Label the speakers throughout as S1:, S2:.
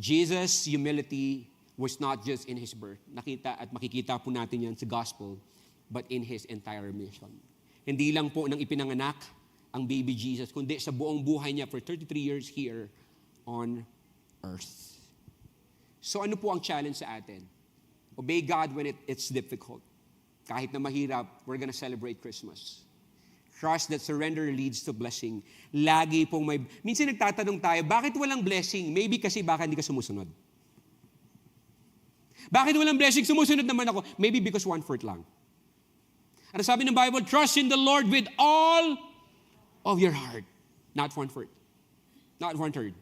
S1: Jesus' humility was not just in His birth. Nakita at makikita po natin yan sa gospel, but in His entire mission. Hindi lang po nang ipinanganak ang baby Jesus, kundi sa buong buhay niya for 33 years here on earth. So ano po ang challenge sa atin? Obey God when it's difficult. Kahit na mahirap, we're gonna celebrate Christmas. Trust that surrender leads to blessing. Lagi pong may... Minsan nagtatanong tayo, bakit walang blessing? Maybe kasi baka hindi ka sumusunod. Bakit walang blessing? Sumusunod naman ako. Maybe because 1/4 lang. Ano sabi ng Bible? Trust in the Lord with all of your heart. Not 1/4. Not 1/3.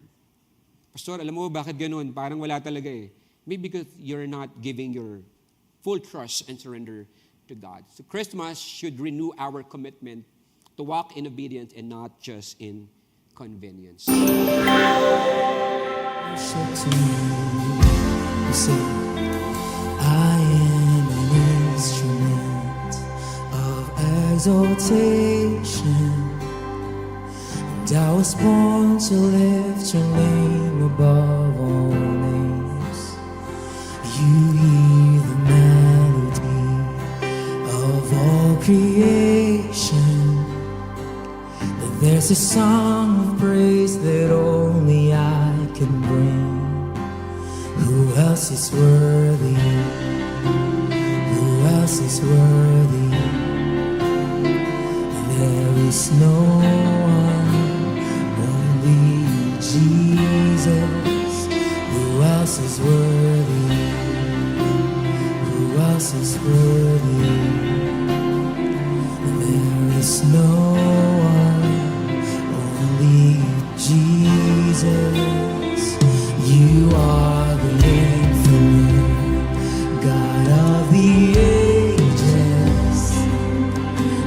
S1: Pastor, alam mo bakit ganun? Parang wala talaga eh. Maybe because you're not giving your full trust and surrender to God. So Christmas should renew our commitment to walk in obedience and not just in convenience.
S2: Worship to you. Say, I am an instrument of exaltation, and I was born to lift your name above all names. You hear the melody of all creation. There's a song of praise that only I can bring. Who else is worthy? Who else is worthy? There is no one, only Jesus. Who else is worthy? Who else is worthy? There is no one, Jesus. You are the infinite God of the ages.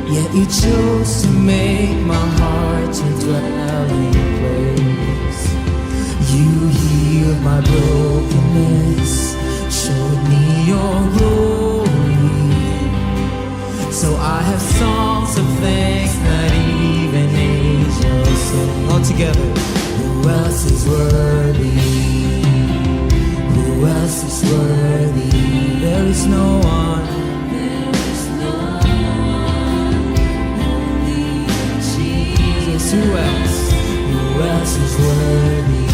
S2: Yet you chose to make my heart your dwelling place. You healed my brokenness, showed me your glory. So I have songs of thanks that even angels sing. All together. Who else is worthy? Who else is worthy? There is no one. There is no one. Only Jesus. Who else? Who else is worthy?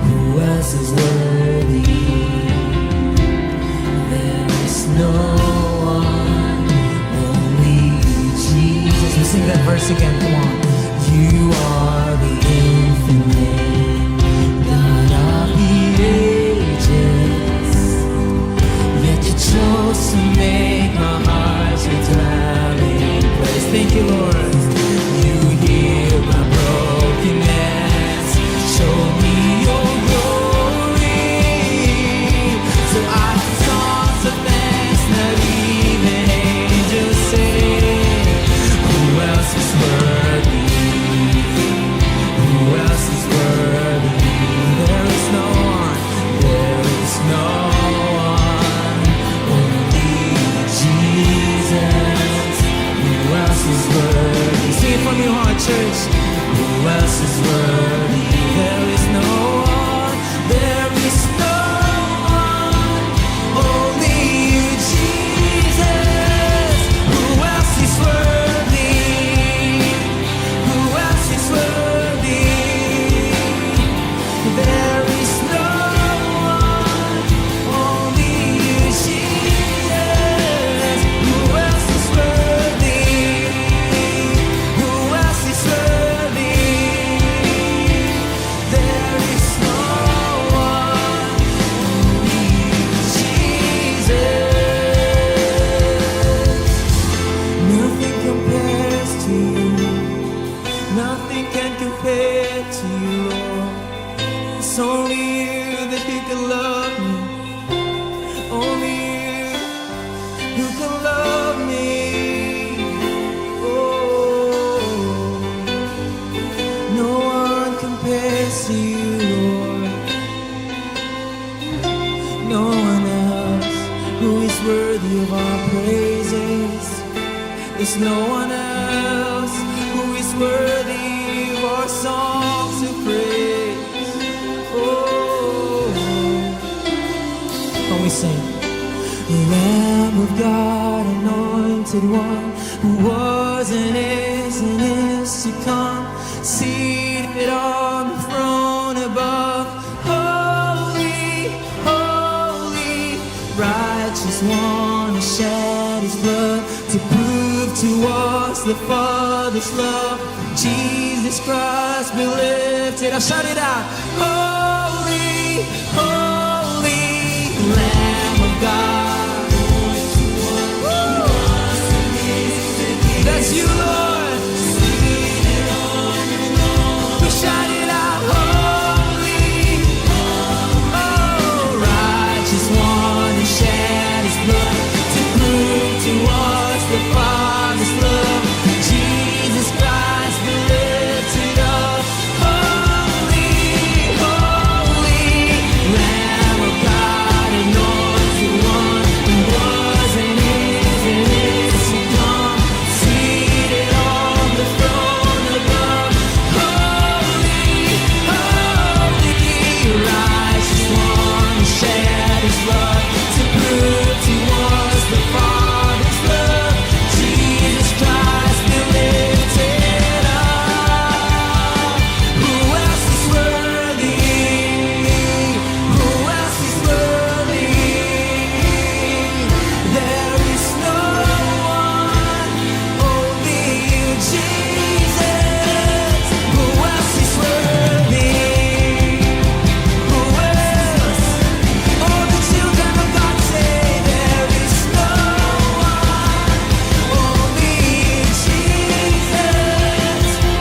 S2: Who else is worthy? There is no one. Only Jesus. We sing that verse again. Come on. You are the infinite God of the ages. Yet you chose to make my heart your dwelling place. Thank you, Lord. You heal my brokenness, show me your glory. So I have songs of thanks that even angels sing. Who else is worthy? Who else is worthy? There is no one. There is no one. Only Jesus. Who else is worthy? Sing it from your heart, church. Who else is worthy? There is no one. There is no one. Only you, Jesus. Who else is worthy? Who else is worthy? There is no one, only you, Jesus. Who else is worthy? Who else is worthy? There is no one, only you, Jesus. Nothing compares to you. Nothing can compare to you, Lord. It's only you that you can love me. Only you who can love me. Oh, no one compares to you, Lord. No one else who is worthy of our praises. There's no one else who is worthy of our songs of praise. Oh, of God, anointed one, who was and is to come, seated on the throne above. Holy, holy, righteous one, who shed his blood to prove to us the Father's love. Jesus Christ be lifted. I'll shout it out. Holy, holy, Lamb of God. That's you, Lord. We shout it out. Holy, oh, righteous one, who shed his blood to prove to us the Father's love. Jesus Christ be lifted up. Holy, holy, Lamb of God, anointed one, who was and is to come, seated on the throne above. Holy, holy, righteous one, who shed his blood to prove to us the Father's love. Jesus Christ be lifted up. Who else is worthy? Who else is worthy? There is no one, only you, Jesus. Who else is worthy? Who else? All the children of God say there is no one, only you, Jesus.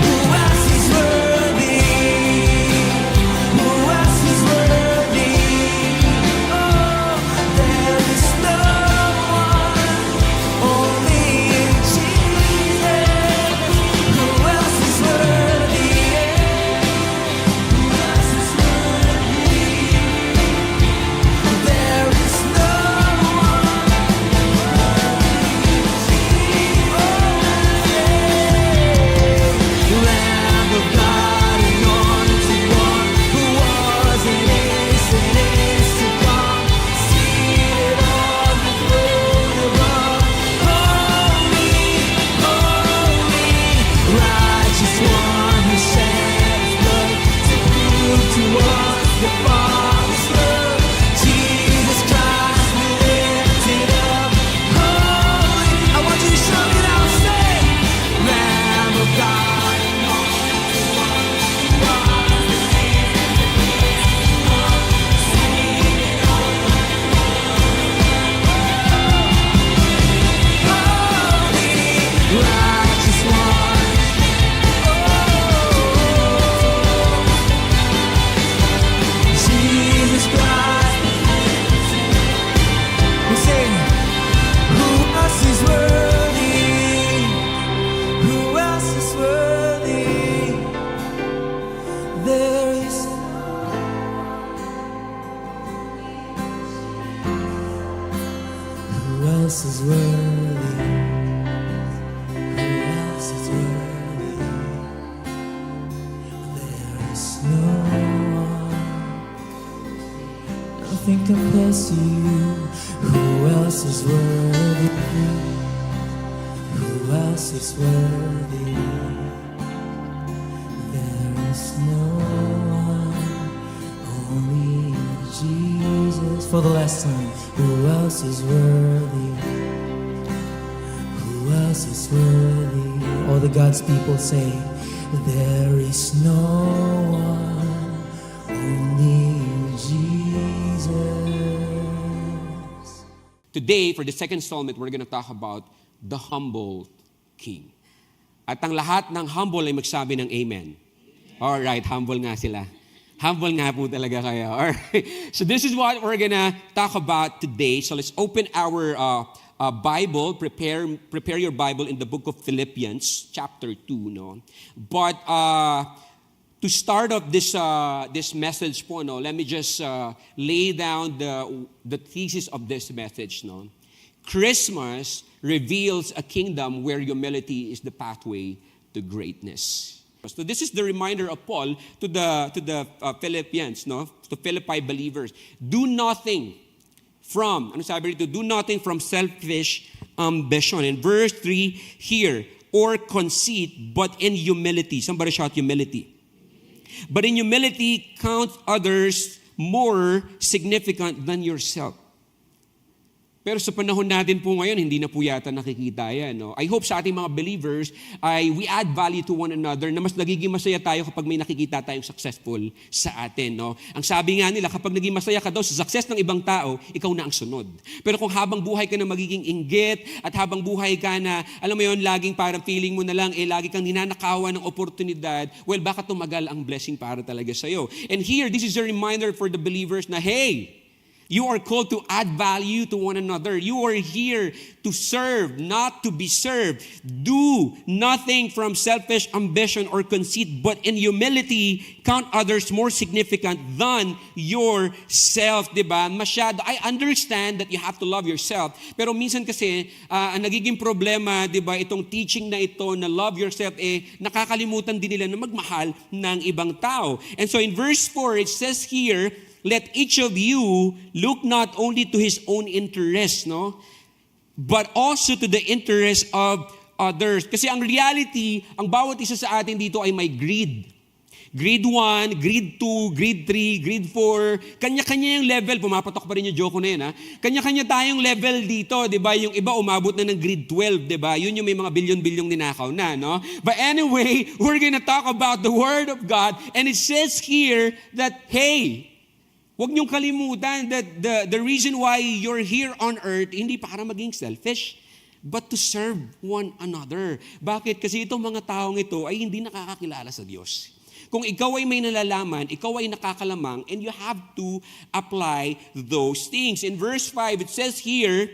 S2: Who else is worthy? Who else is worthy? Oh, there is no one, only you, Jesus. Who else is worthy? Who else is worthy? There is no one, Lamb of God, anointed one, who was and is to come, seated on the throne above. Holy, holy, righteous one, who shed his blood to prove to us the Father's love. Jesus Christ be lifted up. Holy, I want you to shout it out, say, Lamb of God, anointed one, who was and is to come, seated on the holy, righteous one. Jesus Christ. We sing, who else is worthy? Who else is worthy? There is. Who else is worthy? Who else is worthy? There is no one, nothing compares to you. Who else is worthy? Who else is worthy? There is no one, only Jesus. For the last time, who else is worthy? Who else is worthy? All the God's people say, there is no one, only Jesus.
S1: Today, for the second installment, we're going to talk about the humble king. At ang lahat ng humble ay magsabi ng amen. Alright, humble nga sila. Humble nga po talaga kayo. Alright. So this is what we're going to talk about today. So let's open our Bible. Prepare your Bible in the book of Philippians, chapter 2. No? But to start off this message po, no, let me just lay down the thesis of this message. No? Christmas reveals a kingdom where humility is the pathway to greatness. So this is the reminder of Paul to the Philippians, no, to Philippi believers. Do nothing from, ano sabi rito? Do nothing from selfish ambition. In verse 3 here, or conceit, but in humility. Somebody shout humility. But in humility, count others more significant than yourself. Pero sa panahon natin po ngayon, hindi na po yata nakikita yan. No? I hope sa ating mga believers, we add value to one another na mas nagiging masaya tayo kapag may nakikita tayong successful sa atin. No? Ang sabi nga nila, kapag naging masaya ka daw sa success ng ibang tao, ikaw na ang sunod. Pero kung habang buhay ka na magiging inggit at habang buhay ka na, alam mo yun, laging parang feeling mo na lang, lagi kang ninanakawan ng oportunidad, well, baka tumagal ang blessing para talaga sa'yo. And here, this is a reminder for the believers na, hey, you are called to add value to one another. You are here to serve, not to be served. Do nothing from selfish ambition or conceit, but in humility, count others more significant than yourself. Diba? Masyado, I understand that you have to love yourself. Pero minsan kasi, ang nagiging problema, diba, itong teaching na ito, na love yourself, nakakalimutan din nila na magmahal ng ibang tao. And so in verse 4, it says here, let each of you look not only to his own interest, no, but also to the interest of others. Kasi ang reality, ang bawat isa sa atin dito ay may greed. Grade 1, grade 2, grade 3, grade 4, kanya-kanya yung level. Pumapatok pa rin yung joke ko na yun, ha? Kanya-kanya tayong level dito, di ba? Yung iba umabot na ng grade 12, di ba? Yun yung may mga bilyon-bilyong ninakaw na, no? But anyway, we're gonna talk about the Word of God, and it says here that, hey, huwag niyong kalimutan that the reason why you're here on earth, hindi para maging selfish, but to serve one another. Bakit? Kasi itong mga taong ito ay hindi nakakakilala sa Diyos. Kung ikaw ay may nalalaman, ikaw ay nakakalamang, and you have to apply those things. In verse 5, it says here,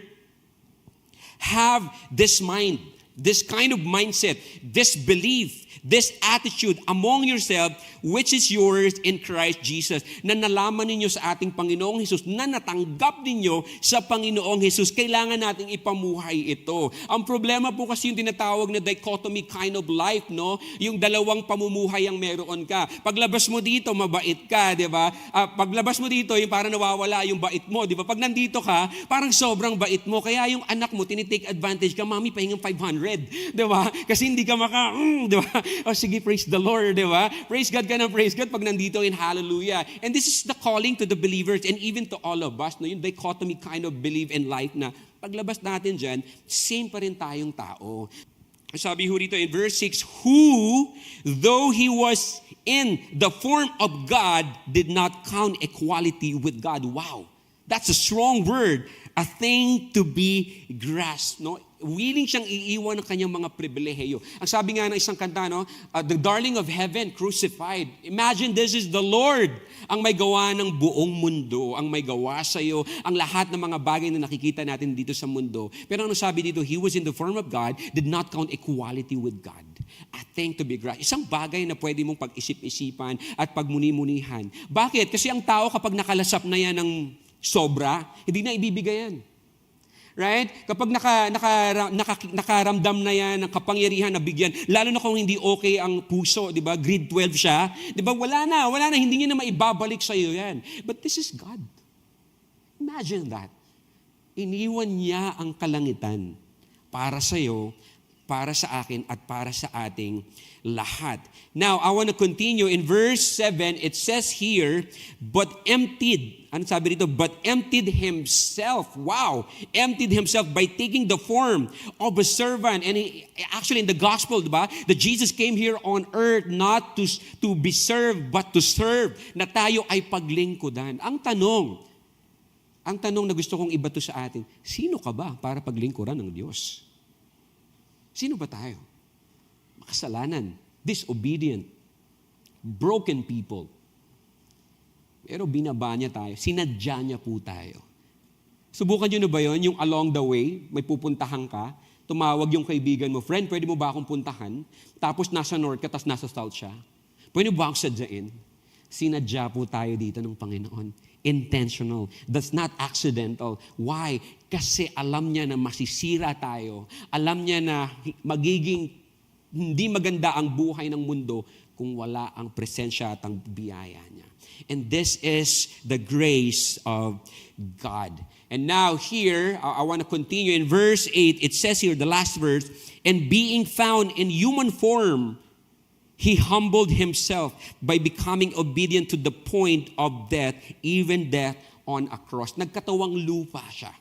S1: have this mind, this kind of mindset, this belief, this attitude among yourself, which is yours in Christ Jesus, na nalaman ninyo sa ating Panginoong Hesus, na natanggap ninyo sa Panginoong Hesus. Kailangan nating ipamuhay ito. Ang problema po kasi yung tinatawag na dichotomy kind of life, no? Yung dalawang pamumuhay ang meron ka. Paglabas mo dito, mabait ka, di ba? Paglabas mo dito, yung parang nawawala yung bait mo, di ba? Pag nandito ka, parang sobrang bait mo. Kaya yung anak mo, tinitake advantage ka, mami, pahingang 500, di ba? Kasi hindi ka di ba? O sige, praise the Lord, di ba? Praise God ka na, praise God pag nandito in hallelujah. And this is the calling to the believers and even to all of us, no? Yung dichotomy kind of belief in life na paglabas natin dyan, same pa rin tayong tao. Sabi ho rito in verse 6, who, though he was in the form of God, did not count equality with God. Wow, that's a strong word. A thing to be grasped, no? Willing siyang iiwan ng kanyang mga pribilehiyo. Ang sabi nga ng isang kanta, no? The darling of heaven crucified. Imagine this is the Lord, ang may gawa ng buong mundo, ang may gawa sa iyo, ang lahat ng mga bagay na nakikita natin dito sa mundo. Pero ano sabi dito? He was in the form of God, did not count equality with God. A thing to be grasped. Isang bagay na pwede mong pag-isip-isipan at pagmuni-munihan. Bakit? Kasi ang tao kapag nakalasap na yan ng sobra, hindi na ibibigay yan. Right? Kapag nakaramdam na yan ng kapangyarihan na bigyan, lalo na kung hindi okay ang puso, di ba? Grade 12 siya, di ba? Wala na, hindi niya na maibabalik sa iyo yan. But this is God. Imagine that. Iniwan niya ang kalangitan para sa iyo, para sa akin, at para sa ating lahat. Now, I want to continue. In verse 7, it says here, but emptied. Ano sabi dito? But emptied himself. Wow! Emptied himself by taking the form of a servant. And actually in the gospel, diba? That Jesus came here on earth not to be served, but to serve. Na tayo ay paglingkuran. Ang tanong na gusto kong ibato sa atin, sino ka ba para paglingkuran ng Diyos? Sino ba tayo? Makasalanan, disobedient, broken people. Pero binaba niya tayo, sinadya niya po tayo. Subukan niyo na ba yun? Yung along the way, may pupuntahan ka, tumawag yung kaibigan mo, friend, pwede mo ba akong puntahan? Tapos nasa north ka, tapos nasa south siya. Pwede mo ba akong sadyain? Sinadya po tayo dito ng Panginoon. Intentional. That's not accidental. Why? Kasi alam niya na masisira tayo. Alam niya na magiging hindi maganda ang buhay ng mundo kung wala ang presensya at ang biyaya niya. And this is the grace of God. And now here, I want to continue in verse 8. It says here, the last verse, and being found in human form, He humbled Himself by becoming obedient to the point of death, even death on a cross. Nagkatawang lupa siya.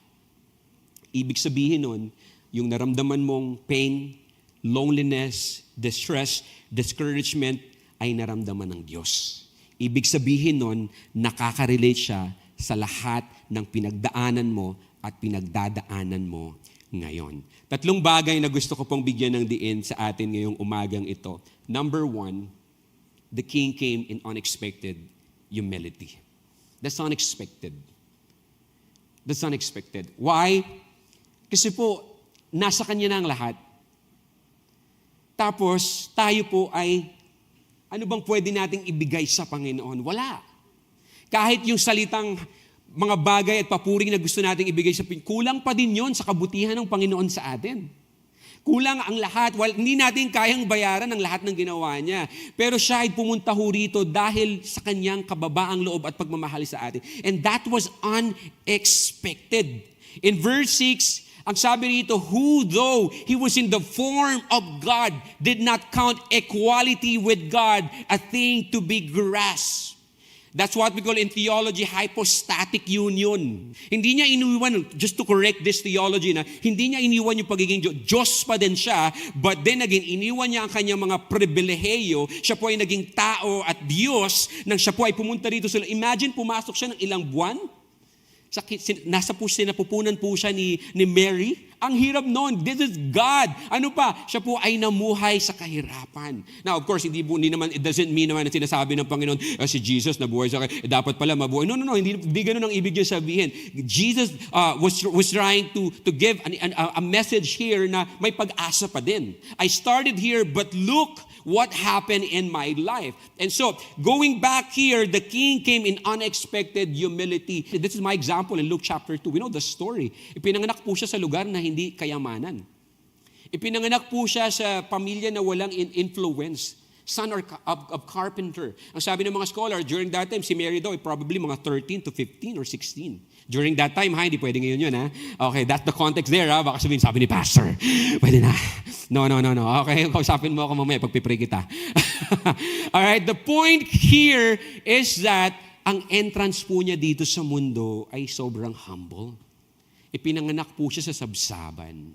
S1: Ibig sabihin nun, yung naramdaman mong pain, loneliness, distress, discouragement, ay naramdaman ng Diyos. Ibig sabihin nun, nakaka-relate siya sa lahat ng pinagdaanan mo at pinagdadaanan mo ngayon. 3 bagay na gusto ko pong bigyan ng diin sa atin ngayong umagang ito. Number 1, the King came in unexpected humility. That's unexpected. That's unexpected. Why? Kasi po, nasa Kanya na ang lahat. Tapos, tayo po ay, ano bang pwede nating ibigay sa Panginoon? Wala. Kahit yung salitang mga bagay at papuring na gusto nating ibigay sa Panginoon, kulang pa din yon sa kabutihan ng Panginoon sa atin. Kulang ang lahat. Hindi natin kayang bayaran ang lahat ng ginawa niya. Pero siya ay pumunta ho rito dahil sa kanyang kababaang loob at pagmamahal sa atin. And that was unexpected. In verse 6, ang sabi rito, who though He was in the form of God, did not count equality with God a thing to be grasped. That's what we call in theology hypostatic union. Hindi niya iniwan, just to correct this theology na, hindi niya iniwan yung pagiging Diyos. Diyos pa din siya, but then again, iniwan niya ang kanyang mga pribileheyo. Siya po ay naging tao at Diyos nang siya po ay pumunta rito. So imagine, pumasok siya ng ilang buwan. Nasa po sinapupunan po siya ni Mary. Ang hirap noon. This is God. Ano pa? Siya po ay namuhay sa kahirapan. Now, of course, hindi naman, it doesn't mean naman na sinasabi ng Panginoon, si Jesus nabuhay sa dapat pala mabuhay. No. Hindi ganun ang ibig niya sabihin. Jesus was trying to give a message here na may pag-asa pa din. I started here, but look what happened in my life. And so, going back here, the King came in unexpected humility. This is my example in Luke chapter 2. We know the story. Ipinanganak po siya sa lugar na hindi kayamanan. Ipinanganak po siya sa pamilya na walang influence. Son of carpenter. Ang sabi ng mga scholar, during that time, si Mary daw, probably mga 13 to 15 or 16. During that time, hindi pwede ngayon yun, ha? Okay, that's the context there, ha? Baka sabihin, sabi ni Pastor, pwede na. No. Okay, kausapin mo ako mamaya, pagpipray kita. Alright, the point here is that ang entrance po niya dito sa mundo ay sobrang humble. Ipinanganak po siya sa sabsaban.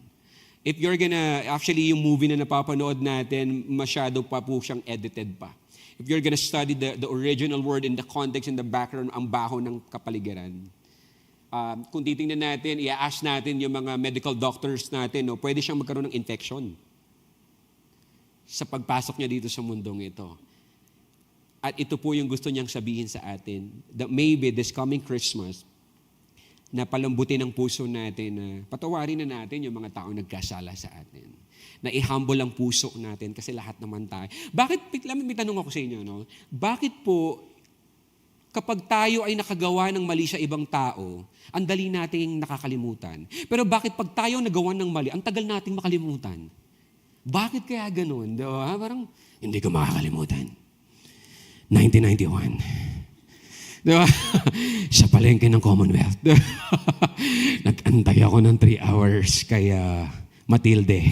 S1: If you're actually yung movie na napapanood natin, masyado pa po siyang edited pa. If you're gonna study the original word in the context and the background, ang baho ng kapaligiran. Kung titingnan natin, i-ask natin yung mga medical doctors natin, pwede siyang magkaroon ng infection sa pagpasok niya dito sa mundong ito. At ito po yung gusto niyang sabihin sa atin, that maybe this coming Christmas, na palambutin ang puso natin, na patawarin na natin yung mga taong nagkasala sa atin. Na i-humble ang puso natin kasi lahat naman tayo. Bakit, may tanong ako sa inyo, no? Bakit po, kapag tayo ay nakagawa ng mali sa ibang tao, ang dali nating nakakalimutan. Pero bakit pag tayo nagawa ng mali, ang tagal nating makalimutan? Bakit kaya ganun? Diba? Parang, hindi ko makakalimutan. 1991. Diba? Sa palengke ng Commonwealth. Nag-antay ako ng 3 hours kaya Matilde.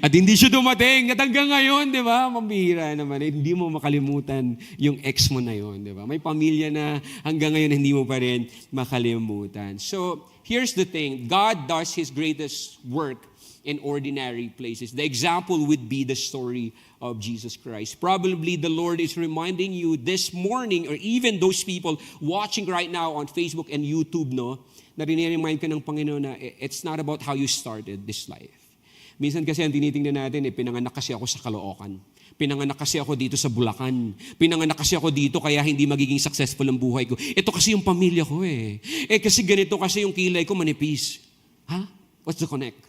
S1: At hindi siya dumating. At hanggang ngayon, di ba? Mambihira naman. Hindi mo makalimutan yung ex mo na yon, di ba? May pamilya na hanggang ngayon hindi mo pa rin makalimutan. So, here's the thing. God does His greatest work in ordinary places. The example would be the story of Jesus Christ. Probably the Lord is reminding you this morning, or even those people watching right now on Facebook and YouTube, no, na riniremind ka ng Panginoon na it's not about how you started this life. Minsan kasi ang tinitingnan natin, pinanganak kasi ako sa Caloocan. Pinanganak kasi ako dito sa Bulacan. Pinanganak kasi ako dito kaya hindi magiging successful ang buhay ko. Ito kasi yung pamilya ko eh. Kasi ganito kasi yung kilay ko manipis. Ha? What's the connect?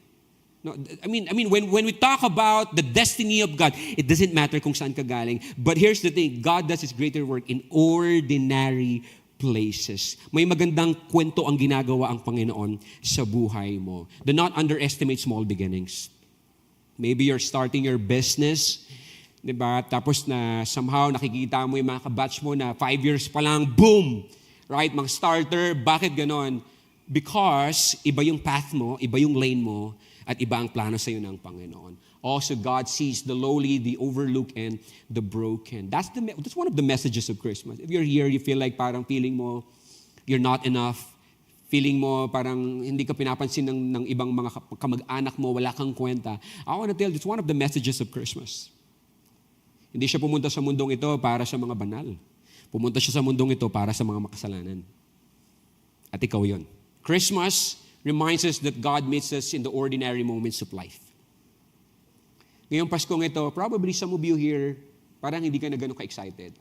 S1: No, I mean, when we talk about the destiny of God, it doesn't matter kung saan ka galing. But here's the thing, God does His greater work in ordinary places. May magandang kwento ang ginagawa ang Panginoon sa buhay mo. Do not underestimate small beginnings. Maybe you're starting your business, di ba? Tapos na somehow nakikita mo yung mga kabatch mo na 5 years pa lang, boom! Right? Mga starter, bakit ganon? Because iba yung path mo, iba yung lane mo, at iba ang plano sa iyo ng Panginoon. Also, God sees the lowly, the overlooked, and the broken. That's one of the messages of Christmas. If you're here, you feel like parang feeling mo, you're not enough. Feeling mo parang hindi ka pinapansin ng ibang mga kamag-anak mo, wala kang kwenta. I want to tell you, it's one of the messages of Christmas. Hindi siya pumunta sa mundong ito para sa mga banal. Pumunta siya sa mundong ito para sa mga makasalanan. At ikaw yon. Christmas reminds us that God meets us in the ordinary moments of life. Ngayong Paskong ito, probably some of you here, parang hindi ka na ganun ka-excited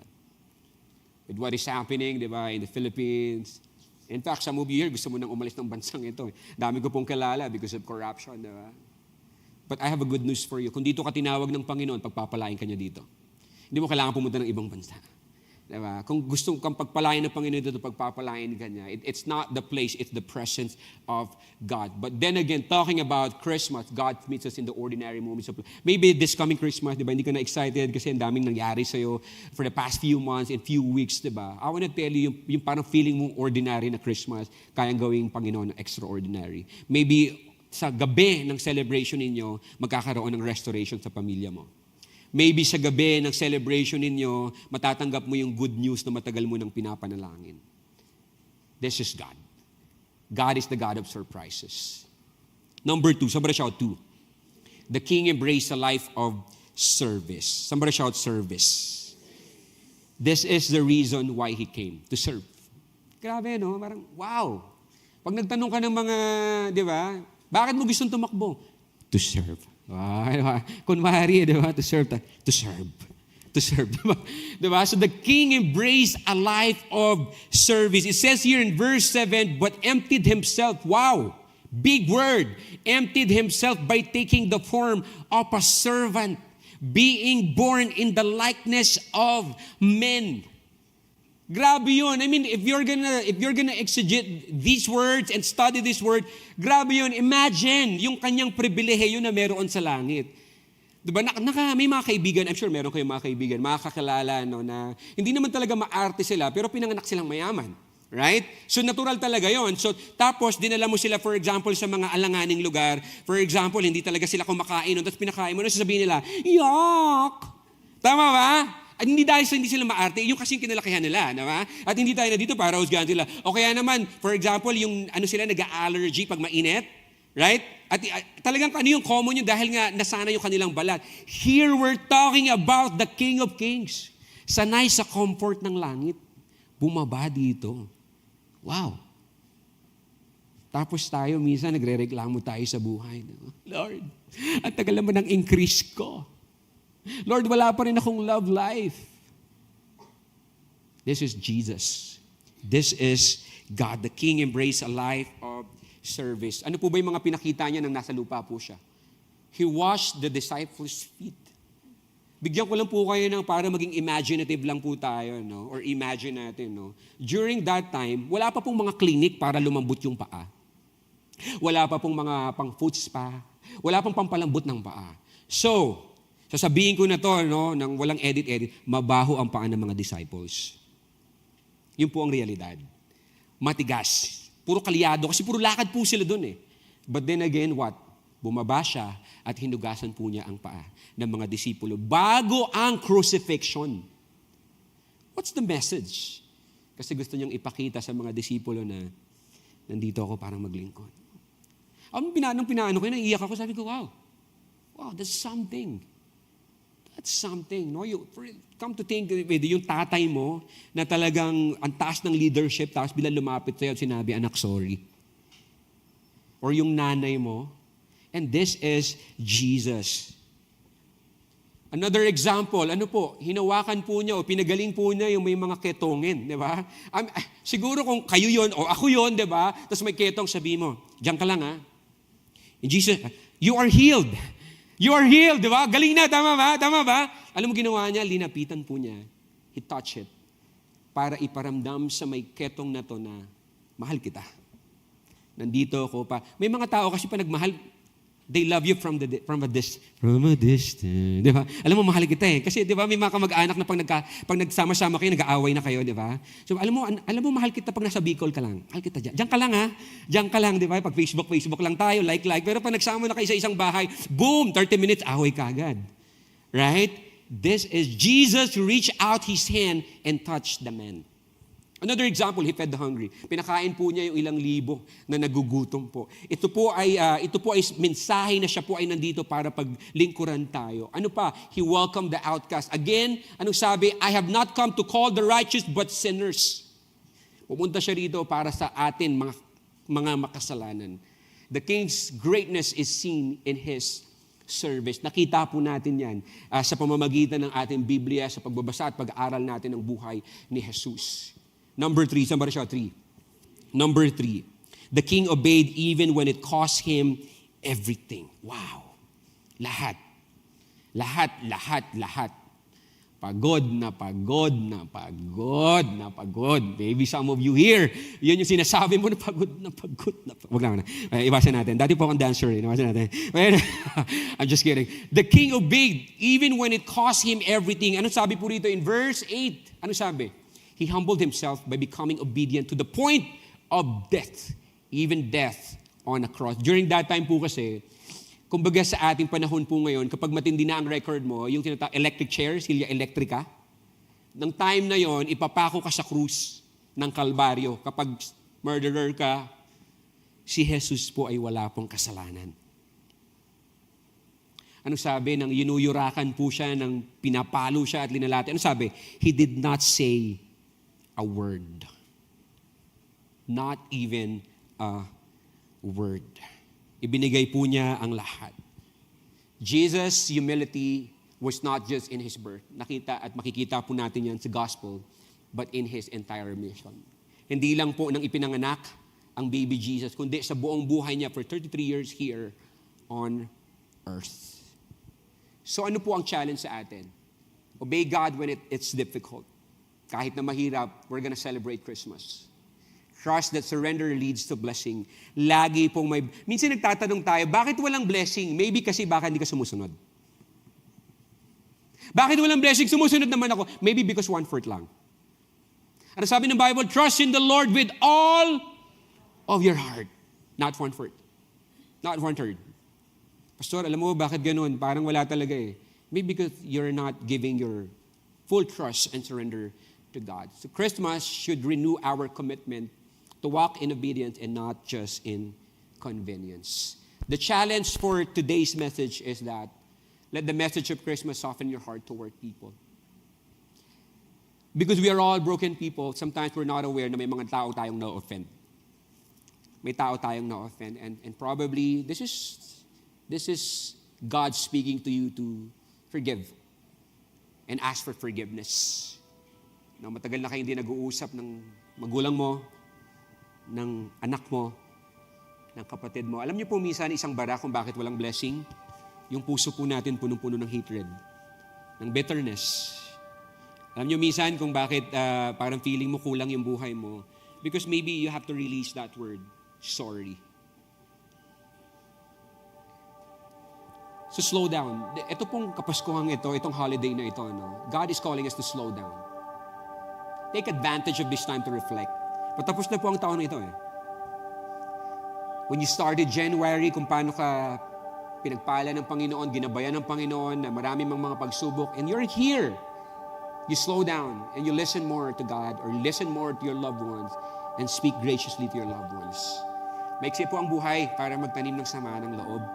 S1: with what is happening, di ba, in the Philippines. In fact, some of you here, gusto mo nang umalis ng bansang ito. Dami ko pong kilala because of corruption, di ba? But I have a good news for you. Kung dito ka tinawag ng Panginoon, pagpapalain ka niya dito. Hindi mo kailangan pumunta ng ibang bansa. Diba? Kung gusto kang pagpalain ng Panginoon dito, pagpapalain ka niya. It's not the place, it's the presence of God. But then again, talking about Christmas, God meets us in the ordinary moments of life. Maybe this coming Christmas, diba, hindi ka na excited kasi ang daming nangyari sa'yo for the past few months and few weeks, diba? I want to tell you, yung parang feeling mong ordinary na Christmas, kayang gawing Panginoon na extraordinary. Maybe sa gabi ng celebration ninyo, magkakaroon ng restoration sa pamilya mo. Maybe sa gabi ng celebration ninyo, matatanggap mo yung good news na matagal mo nang pinapanalangin. This is God. God is the God of surprises. Number 2, somebody shout 2. The King embraced a life of service. Somebody shout service. This is the reason why He came, to serve. Grabe, no? Parang, wow. Pag nagtanong ka ng mga, di ba, bakit mo gustong tumakbo? To serve. Kunwari, di ba? To serve. To serve. Di ba? So the King embraced a life of service. It says here in verse 7, but emptied Himself. Wow! Big word. Emptied Himself by taking the form of a servant, being born in the likeness of men. Grabe yun. I mean, if you're gonna exegete these words and study this word, grabe yun. Imagine yung kanyang pribilehiyo na meron sa langit. Diba? May mga kaibigan, I'm sure meron kayong mga kaibigan, mga kakilala, no, na hindi naman talaga maarte sila, pero pinanganak silang mayaman. Right? So natural talaga yon. So tapos dinala mo sila, for example, sa mga alanganing lugar. For example, hindi talaga sila kumakain. Tapos pinakain mo, sasabihin nila, yuck! Tama ba? At hindi dahil sa hindi sila maarte, yung kasing kinalakihan nila, diba? At hindi tayo na dito para husgahan sila. O kaya naman, for example, yung sila nag-allergy pag mainit, right? At talagang ano yung common yun dahil nga nasana yung kanilang balat. Here we're talking about the King of Kings. Sanay sa comfort ng langit. Bumaba dito. Wow. Tapos tayo, minsan nagre-reklamo tayo sa buhay. Lord, ang tagal naman ng increase ko. Lord, wala pa rin akong love life. This is Jesus. This is God. The King embraced a life of service. Ano po ba yung mga pinakita niya nang nasa lupa po siya? He washed the disciples' feet. Bigyan ko lang po kayo ng para maging imaginative lang po tayo, no? Or imagine natin, no? During that time, wala pa pong mga clinic para lumambot yung paa. Wala pa pong mga pang foot spa. Wala pong pampalambot ng paa. So, sasabihin ko na to, no, nang walang edit-edit, mabaho ang paa ng mga disciples. Yun po ang realidad. Matigas. Puro kalyado, kasi puro lakad po sila dun eh. But then again, what? Bumaba siya at hinugasan po niya ang paa ng mga disipulo bago ang crucifixion. What's the message? Kasi gusto niyang ipakita sa mga disipulo na nandito ako para maglingkod. Nung pinaano ko, naiiyak ako, sabi ko, wow, that's something. That's something. No? Come to think of it, yung tatay mo na talagang ang taas ng leadership, tapos bilang lumapit sa'yo at sinabi, anak, sorry. Or yung nanay mo. And this is Jesus. Another example, hinawakan po niya o pinagaling po niya yung may mga ketongin, di ba? Siguro kung kayo yon o ako yon, di ba? Tapos may ketong, sabi mo, diyan ka lang ha. And Jesus, you are healed. You are healed, di ba? Galing na, tama ba? Tama ba? Alam mo ginawa niya, linapitan po niya. He touched it para iparamdam sa may ketong na to na mahal kita. Nandito ako pa. May mga tao kasi pa nagmahal, They love you from a distance. Di ba? Alam mo, mahal kita eh. Kasi di ba, may mga kamag-anak na pag nagsama-sama kayo, nag-aaway na kayo, di ba? So alam mo, mahal kita pag nasa Bicol ka lang. Mahal kita dyan. Diyan ka lang ha. Diyan ka lang, di ba? Pag Facebook lang tayo, like. Pero pag nagsama na kayo sa isang bahay, boom, 30 minutes, away ka agad. Right? This is Jesus reached out His hand and touched the man. Another example, He fed the hungry. Pinakain po niya yung ilang libo na nagugutom po. Ito po ay mensahe na siya po ay nandito para paglingkuran tayo. Ano pa? He welcomed the outcast. Again, anong sabi? I have not come to call the righteous but sinners. Pumunta siya rito para sa atin, mga makasalanan. The King's greatness is seen in His service. Nakita po natin yan sa pamamagitan ng ating Biblia, sa pagbabasa at pag-aaral natin ng buhay ni Jesus. Number 3, saan ba siya? 3. Number 3, the king obeyed even when it cost him everything. Wow. Lahat. Pagod. Maybe some of you here, yun yung sinasabi mo na pagod. Wag lang na. Iwasan natin. Dati po akong dancer. Iwasan natin. I'm just kidding. The king obeyed even when it cost him everything. Ano sabi po rito in verse 8? Ano sabi? He humbled himself by becoming obedient to the point of death, even death on a cross. During that time po kasi, kumbaga sa ating panahon po ngayon, kapag matindi na ang record mo, yung electric chair, silya electrica, ng time na yon, ipapako ka sa krus ng Kalbaryo. Kapag murderer ka, si Jesus po ay wala pong kasalanan. Ano sabi? Nang yinuyurakan po siya, nang pinapalo siya at linalati. Ano sabi? He did not say a word. Not even a word. Ibinigay po niya ang lahat. Jesus' humility was not just in His birth. Nakita at makikita po natin yan sa gospel, but in His entire mission. Hindi lang po nang ipinanganak ang baby Jesus, kundi sa buong buhay niya for 33 years here on earth. So ano po ang challenge sa atin? Obey God when it's difficult. Kahit na mahirap, we're gonna celebrate Christmas. Trust that surrender leads to blessing. Lagi pong may... Minsan nagtatanong tayo, bakit walang blessing? Maybe kasi baka hindi ka sumusunod. Bakit walang blessing? Sumusunod naman ako. Maybe because 1/4 lang. Ano sabi ng Bible? Trust in the Lord with all of your heart. Not 1/4. Not 1/3. Pastor, alam mo bakit ganun? Parang wala talaga eh. Maybe because you're not giving your full trust and surrender to God. So Christmas should renew our commitment to walk in obedience and not just in convenience. The challenge for today's message is that let the message of Christmas soften your heart toward people. Because we are all broken people, sometimes we're not aware na may mga tao tayong na-offend. May tao tayong na-offend. And probably, this is God speaking to you to forgive and ask for forgiveness. Na matagal na kayo hindi nag-uusap ng magulang mo, ng anak mo, ng kapatid mo. Alam niyo po minsan isang bara kung bakit walang blessing? Yung puso po natin punong-puno ng hatred, ng bitterness. Alam niyo minsan kung bakit parang feeling mo kulang yung buhay mo? Because maybe you have to release that word, sorry. So slow down. Ito pong Kapaskuhang ito, itong holiday na ito, God is calling us to slow down. Take advantage of this time to reflect. Patapos na po ang taon na ito eh. When you started January, kung paano ka pinagpala ng Panginoon, ginabayan ng Panginoon, na marami mang mga pagsubok, and you're here. You slow down and you listen more to God or listen more to your loved ones and speak graciously to your loved ones. Maiksi po ang buhay para magtanim ng sama ng loob.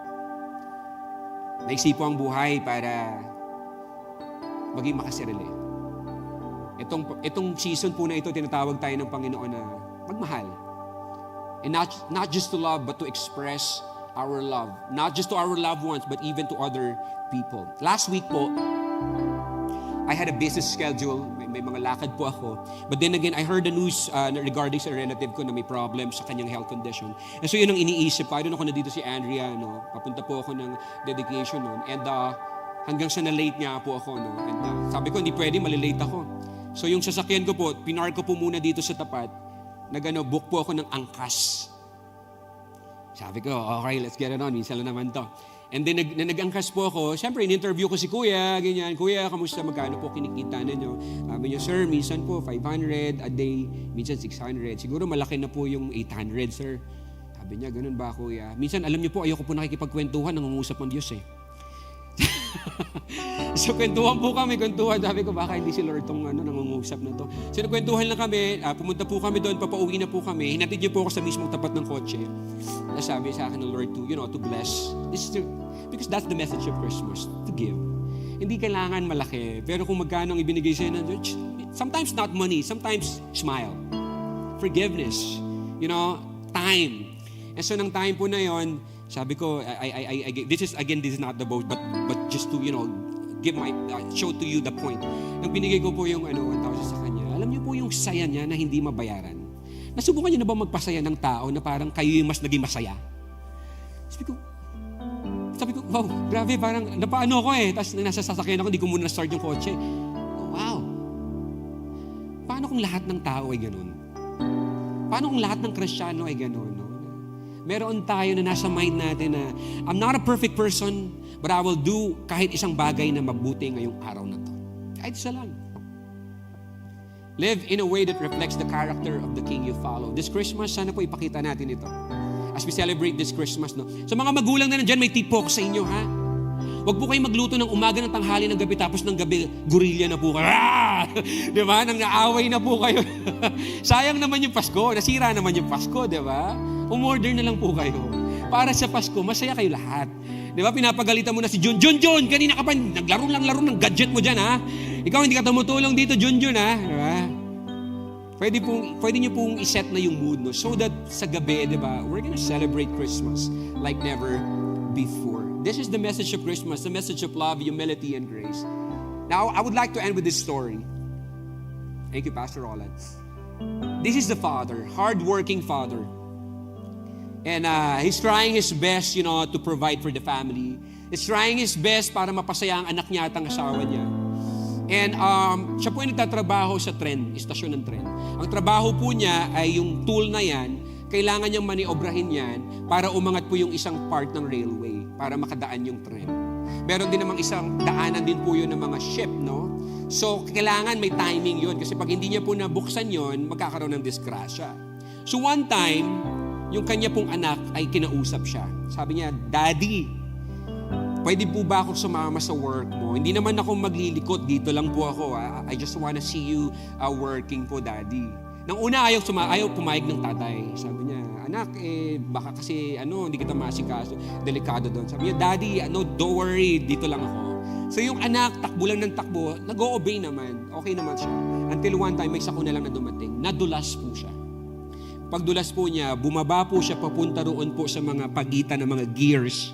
S1: Maiksi po ang buhay para maging makasarili. Itong season po na ito, tinatawag tayo ng Panginoon na magmahal. And not just to love, but to express our love. Not just to our loved ones, but even to other people. Last week po, I had a business schedule. May mga lakad po ako. But then again, I heard the news regarding sa relative ko na may problem sa kanyang health condition. And so yun ang iniisip ko. I don't know kung nandito si Andrea, papunta po ako ng dedication noon. And hanggang sa na-late niya po ako. And sabi ko, hindi pwede, malilate ako. So yung sasakyan ko po, pinark ko po muna dito sa tapat. Book po ako ng angkas. Sabi ko, okay, let's get it on. Minsan lang naman to. And then, nag-angkas po ako. Siyempre, in-interview ko si Kuya, ganyan. Kuya, kamusta? Magkano po kinikita ninyo? Sabi niya, sir, minsan po 500 a day, minsan 600. Siguro malaki na po yung 800, sir. Sabi niya, ganun ba, Kuya? Minsan, alam niyo po, ayoko po nakikipagkwentuhan, nangungusap ng Diyos eh. So, kwentuhan po kami, kwentuhan. Sabi ko, baka hindi si Lord tong nangungusap na to. So, nagkwentuhan lang kami, pumunta po kami doon, papauwi na po kami. Hinatid niyo po ako sa mismong tapat ng kotse. Sabi sa akin ng Lord to bless. Because that's the message of Christmas, to give. Hindi kailangan malaki, pero kung magkano ang ibinigay sa'yo ng Lord, sometimes not money, sometimes smile. Forgiveness. Time. And so, nang time po na yon, sabi ko, this is not the boat, but just to, give show to you the point. Nang binigay ko po yung 1,000 sa kanya, alam niyo po yung saya niya na hindi mabayaran. Nasubukan niyo na ba magpasaya ng tao na parang kayo yung mas naging masaya? Sabi ko, wow, grabe, parang napaano ako eh. Tapos nasa sasakyan ako, hindi ko muna na-start yung kotse. Wow. Paano kung lahat ng tao ay ganun? Paano kung lahat ng Kristiyano ay ganun? No? Meron tayo na nasa mind natin na I'm not a perfect person, but I will do kahit isang bagay na mabuti ngayong araw na to. Kahit isa lang. Live in a way that reflects the character of the King you follow. This Christmas, sana po ipakita natin ito. As we celebrate this Christmas, no? Sa mga magulang na nandyan, may tip po ko sa inyo, ha? Huwag po kayong magluto ng umaga, ng tanghali, ng gabi, tapos ng gabi, gorilla na po kayo. Di ba? Nang naaway na po kayo. Sayang naman yung Pasko. Nasira naman yung Pasko, di ba? Umorder na lang po kayo. Para sa Pasko, masaya kayo lahat. Di ba? Pinapagalitan mo na si Jun. Jun, kanina ka pa, naglaro ng gadget mo dyan, ha? Ikaw, hindi ka tumutulong dito, Jun, ha? Di ba? Pwede niyo pong iset na yung mood, no? So that sa gabi, di ba, we're gonna celebrate Christmas like never before. This is the message of Christmas, the message of love, humility, and grace. Now, I would like to end with this story. Thank you, Pastor Roland. This is the father, hard-working father. And he's trying his best, to provide for the family. He's trying his best para mapasaya ang anak niya at ang asawa niya. And siya po ay nagtatrabaho sa tren, istasyon ng tren. Ang trabaho po niya ay yung tool na yan, kailangan niyang maniobrahin yan para umangat po yung isang part ng railway, para makadaan yung tren. Meron din namang isang daanan din po yun ng mga ship, no? So, kailangan may timing yun kasi pag hindi niya po nabuksan yun, magkakaroon ng disgrasya. So, one time, yung kanya pong anak ay kinausap siya. Sabi niya, Daddy, pwede po ba ako sumama sa work mo? Hindi naman ako maglilikot, dito lang po ako. I just wanna see you working po, Daddy. Nang una, ayaw pumayag ng tatay. Sabi niya, anak, baka kasi, hindi kita masikaso. Delikado doon. Sabi niya, Daddy, don't worry, dito lang ako. So yung anak, takbo lang ng takbo, nag-o-obey naman. Okay naman siya. Until one time, may sakuna lang na dumating. Nadulas po siya. Pagdulas po niya, bumaba po siya papunta roon po sa mga pagitan ng mga gears.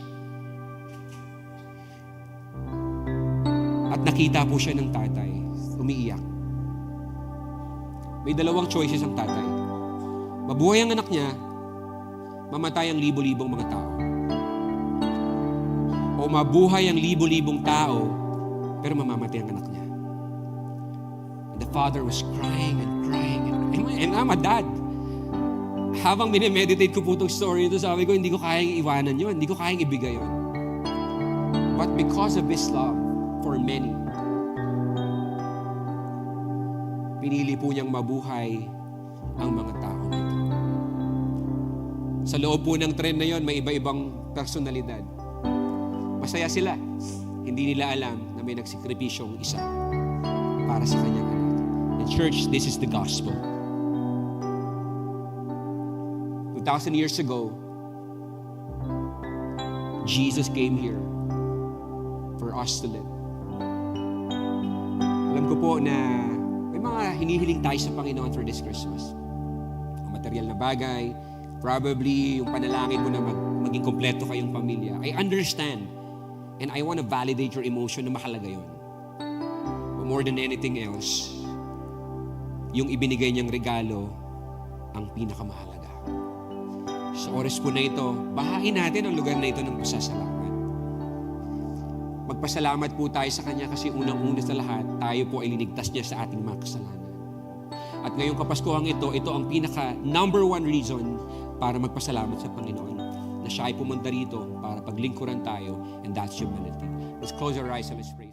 S1: At nakita po siya ng tatay, umiiyak. May dalawang choices ang tatay. Mabuhay ang anak niya, mamatay ang libo-libong mga tao. O mabuhay ang libo-libong tao, pero mamamatay ang anak niya. And the father was crying and crying. And I'm a dad. Habang minimeditate ko po itong story ito, sabi ko, hindi ko kayang iwanan yun. Hindi ko kayang ibigay yun. But because of His love for many, pinili po niyang mabuhay ang mga tao nito. Sa loob po ng tren na yon, may iba-ibang personalidad. Masaya sila. Hindi nila alam na may nagsikripisyong isa para sa kanyang anak. And church, this is the gospel. 2,000 years ago, Jesus came here for us to live. Alam ko po na may mga hinihiling tayo sa Panginoon for this Christmas. Ang material na bagay, probably yung panalangin mo na maging kompleto kayong pamilya. I understand and I want to validate your emotion na mahalaga yun. But more than anything else, yung ibinigay niyang regalo ang pinakamahalaga. Sa oras po na ito, bahain natin ang lugar na ito ng pasasalamat. Magpasalamat po tayo sa Kanya kasi unang-una sa lahat, tayo po ay linigtas niya sa ating mga kasalanan. At ngayong Kapaskuhang ito ang pinaka number one reason para magpasalamat sa Panginoon. siya ay pumunta rito para paglingkuran tayo, and that's humility. Let's close our eyes and let's pray.